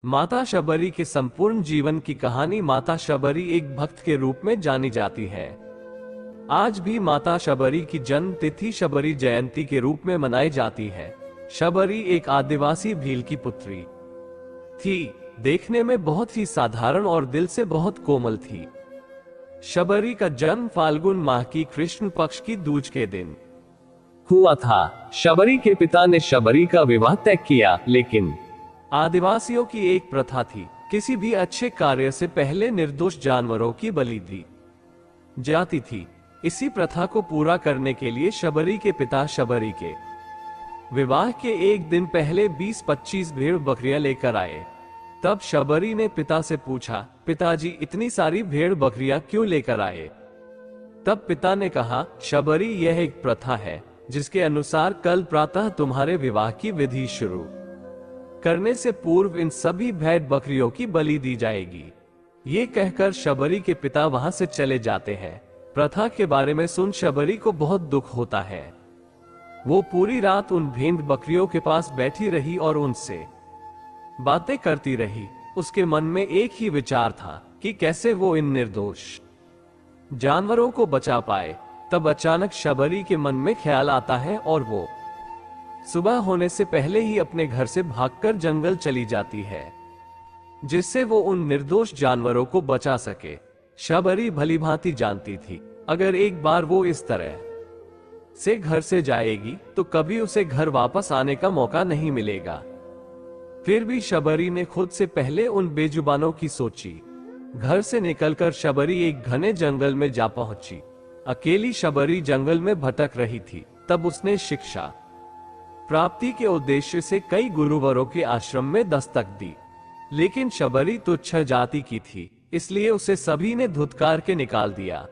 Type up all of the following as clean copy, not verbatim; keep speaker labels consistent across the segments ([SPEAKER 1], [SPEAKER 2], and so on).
[SPEAKER 1] माता शबरी के संपूर्ण जीवन की कहानी। माता शबरी एक भक्त के रूप में जानी जाती है। आज भी माता शबरी की जन्म तिथि शबरी जयंती के रूप में मनाई जाती है। शबरी एक आदिवासी भील की पुत्री थी। देखने में बहुत ही साधारण और दिल से बहुत कोमल थी। शबरी का जन्म फाल्गुन माह की कृष्ण पक्ष की दूज के दिन हुआ था। शबरी के पिता ने शबरी का विवाह तय किया, लेकिन आदिवासियों की एक प्रथा थी, किसी भी अच्छे कार्य से पहले निर्दोष जानवरों की बलि दी जाती थी। इसी प्रथा को पूरा करने के लिए शबरी के पिता शबरी के विवाह के एक दिन पहले 20-25 भेड़ बकरियां लेकर आए। तब शबरी ने पिता से पूछा, पिताजी इतनी सारी भेड़ बकरियां क्यों लेकर आए? तब पिता ने कहा, शबरी यह एक प्रथा है जिसके अनुसार कल प्रातः तुम्हारे विवाह की विधि शुरू करने से पूर्व इन सभी भेड़ बकरियों की बलि दी जाएगी। ये कहकर शबरी के पिता वहां से चले जाते हैं। प्रथा के बारे में सुन शबरी को बहुत दुख होता है। वो पूरी रात उन भेड़ बकरियों के पास बैठी रही और उनसे बातें करती रही। उसके मन में एक ही विचार था कि कैसे वो इन निर्दोष जानवरों को बचा पाए। तब अचानक शबरी के मन में ख्याल आता है और वो सुबह होने से पहले ही अपने घर से भागकर जंगल चली जाती है, जिससे वो उन निर्दोष जानवरों को बचा सके। शबरी भलीभांति जानती थी, अगर एक बार वो इस तरह से घर से जाएगी तो कभी उसे घर वापस आने का मौका नहीं मिलेगा। फिर भी शबरी ने खुद से पहले उन बेजुबानों की सोची। घर से निकलकर शबरी एक घने जंगल में जा पहुंची। अकेली शबरी जंगल में भटक रही थी। तब उसने शिक्षा प्राप्ति के उद्देश्य से कई गुरुवरों के आश्रम में दस्तक दी, लेकिन शबरी तुच्छ जाति की थी, इसलिए उसे सभी ने धुतकार के निकाल दिया।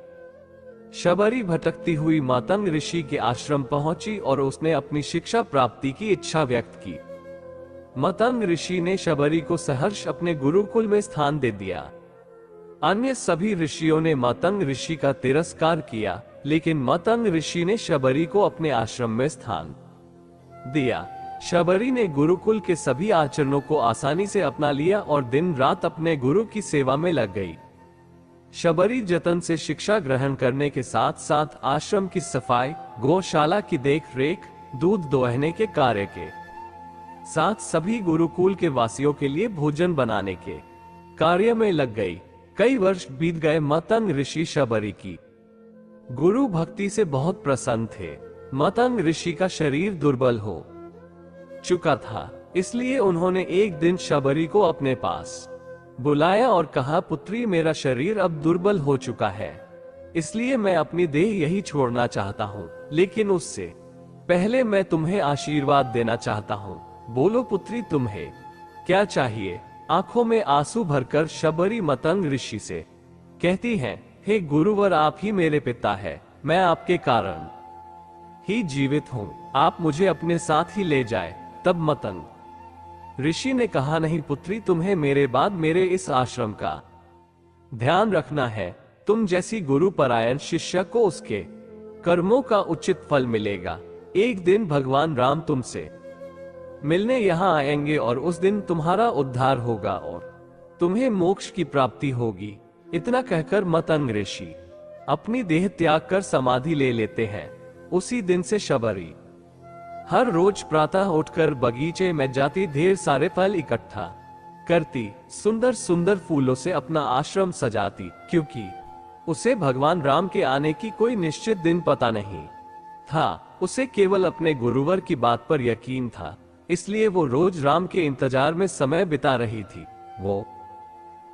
[SPEAKER 1] शबरी भटकती हुई मतंग ऋषि के आश्रम पहुंची और उसने अपनी शिक्षा प्राप्ति की इच्छा व्यक्त की। मतंग ऋषि ने शबरी को सहर्ष अपने गुरुकुल में स्थान दे दिया। अन्य सभी ऋषियों ने मतंग ऋषि का तिरस्कार किया, लेकिन मतंग ऋषि ने शबरी को अपने आश्रम में स्थान दिया। शबरी ने गुरुकुल के सभी आचरणों को आसानी से अपना लिया और दिन रात अपने गुरु की सेवा में लग गई। शबरी जतन से शिक्षा ग्रहण करने के साथ साथ आश्रम की सफाई, गौशाला की देख-रेख, दूध दोहने के कार्य के साथ सभी गुरुकुल के वासियों के लिए भोजन बनाने के कार्य में लग गई। कई वर्ष बीत गए। मतंग ऋषि शबरी की गुरु भक्ति से बहुत प्रसन्न थे। मतंग ऋषि का शरीर दुर्बल हो चुका था, इसलिए उन्होंने एक दिन शबरी को अपने पास बुलाया और कहा, पुत्री, मेरा शरीर अब दुर्बल हो चुका है, इसलिए मैं अपनी देह यही छोड़ना चाहता हूँ, लेकिन उससे पहले मैं तुम्हें आशीर्वाद देना चाहता हूँ। बोलो पुत्री, तुम्हें क्या चाहिए? आंखों में आंसू भरकर शबरी मतंग ऋषि से कहती हैं, हे गुरुवर, आप ही मेरे पिता है, मैं आपके कारण ही जीवित हूँ, आप मुझे अपने साथ ही ले जाए। तब मतंग ऋषि ने कहा, नहीं पुत्री, तुम्हें मेरे बाद मेरे इस आश्रम का ध्यान रखना है। तुम जैसी गुरु परायण शिष्य को उसके कर्मों का उचित फल मिलेगा। एक दिन भगवान राम तुमसे मिलने यहाँ आएंगे और उस दिन तुम्हारा उद्धार होगा और तुम्हें मोक्ष की प्राप्ति होगी। इतना कहकर मतंग ऋषि अपनी देह त्याग कर समाधि ले लेते हैं। उसी दिन से शबरी हर रोज प्रातः उठकर बगीचे में जाती, ढेर सारे फल इकट्ठा करती, सुंदर सुंदर फूलों से अपना आश्रम सजाती, क्योंकि उसे भगवान राम के आने की कोई निश्चित दिन पता नहीं था। उसे केवल अपने गुरुवर की बात पर यकीन था, इसलिए वो रोज राम के इंतजार में समय बिता रही थी। वो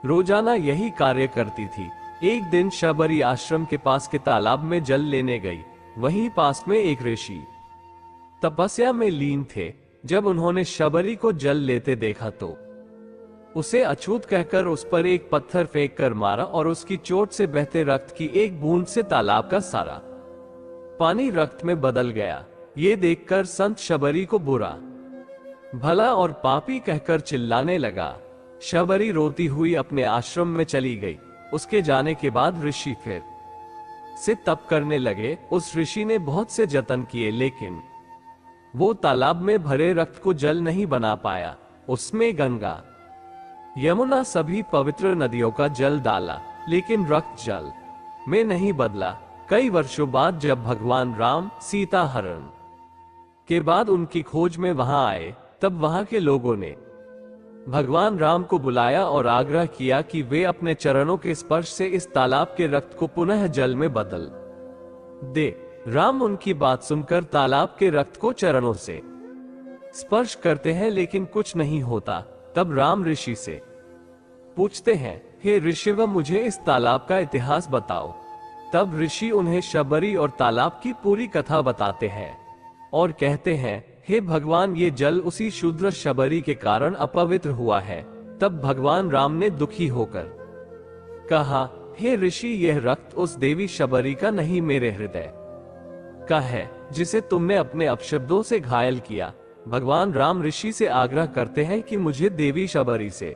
[SPEAKER 1] रोजाना यही कार्य करती थी। एक दिन शबरी आश्रम के पास के तालाब में जल लेने गई। वहीं पास में एक ऋषि तपस्या में लीन थे। जब उन्होंने शबरी को जल लेते देखा तो उसे अछूत कहकर उस पर एक पत्थर फेंक कर मारा और उसकी चोट से बहते रक्त की एक बूंद से तालाब का सारा पानी रक्त में बदल गया। ये देखकर संत शबरी को बुरा भला और पापी कहकर चिल्लाने लगा। शबरी रोती हुई अपने आश्रम में चली गई। उसके जाने के बाद ऋषि फिर से तप करने लगे। उस ऋषि ने बहुत से जतन किए, लेकिन वो तालाब में भरे रक्त को जल नहीं बना पाया। उसमें गंगा यमुना सभी पवित्र नदियों का जल डाला, लेकिन रक्त जल में नहीं बदला। कई वर्षों बाद जब भगवान राम सीता हरण के बाद उनकी खोज में वहां आए, तब वहां के लोगों ने भगवान राम को बुलाया और आग्रह किया कि वे अपने चरणों के स्पर्श से इस तालाब के रक्त को पुनः जल में बदल दे। राम उनकी बात सुनकर तालाब के रक्त को चरणों से स्पर्श करते हैं, लेकिन कुछ नहीं होता। तब राम ऋषि से पूछते हैं, हे ऋषिव, मुझे इस तालाब का इतिहास बताओ। तब ऋषि उन्हें शबरी और तालाब की पूरी कथा बताते हैं और कहते हैं, हे भगवान, ये जल उसी शूद्र शबरी के कारण अपवित्र हुआ है। तब भगवान राम ने दुखी होकर कहा, हे ऋषि, यह रक्त उस देवी शबरी का नहीं, मेरे हृदय का है, जिसे तुमने अपने अपशब्दों से घायल किया। भगवान राम ऋषि से आग्रह करते हैं कि मुझे देवी शबरी से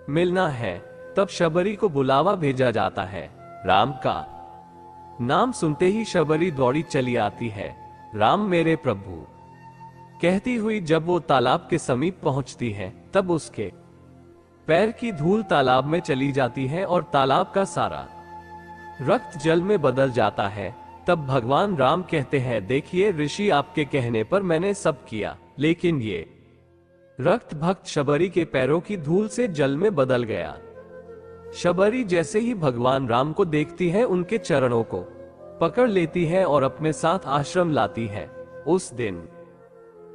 [SPEAKER 1] मिलना है। तब शबरी को बुलावा भेजा जाता है। राम का नाम सुनते ही शबरी दौड़ी चली आती है। राम, मेरे प्रभु, कहती हुई जब वो तालाब के समीप पहुंचती है, तब उसके पैर की धूल तालाब में चली जाती है और तालाब का सारा रक्त जल में बदल जाता है। तब भगवान राम कहते हैं, देखिए ऋषि, आपके कहने पर मैंने सब किया, लेकिन ये रक्त भक्त शबरी के पैरों की धूल से जल में बदल गया। शबरी जैसे ही भगवान राम को देखती है, उनके चरणों को पकड़ लेती है और अपने साथ आश्रम लाती है। उस दिन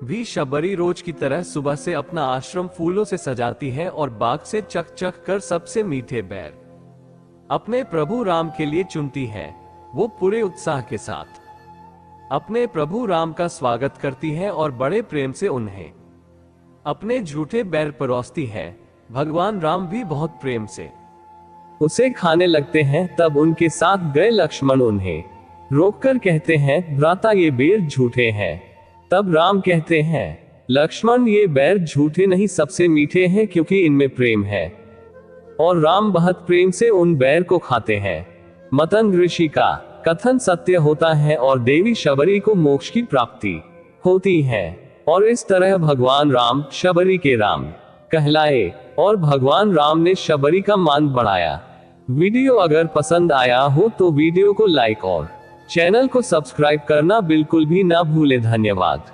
[SPEAKER 1] भी शबरी रोज की तरह सुबह से अपना आश्रम फूलों से सजाती है और बाग से चख चख कर सबसे मीठे बैर अपने प्रभु राम के लिए चुनती है। वो पूरे उत्साह के साथ अपने प्रभु राम का स्वागत करती है और बड़े प्रेम से उन्हें अपने झूठे बैर परोसती है। भगवान राम भी बहुत प्रेम से उसे खाने लगते हैं। तब उनके साथ गए लक्ष्मण उन्हें रोककर कहते हैं, भ्राता, ये बैर झूठे हैं। तब राम कहते हैं, लक्ष्मण, ये बैर झूठे नहीं, सबसे मीठे हैं, क्योंकि इनमें प्रेम है। और राम बहुत प्रेम से उन बैर को खाते हैं। मतंग ऋषि का कथन सत्य होता है और देवी शबरी को मोक्ष की प्राप्ति होती है। और इस तरह भगवान राम शबरी के राम कहलाए और भगवान राम ने शबरी का मान बढ़ाया। वीडियो अगर पसंद आया हो तो वीडियो को लाइक और चैनल को सब्सक्राइब करना बिल्कुल भी ना भूले। धन्यवाद।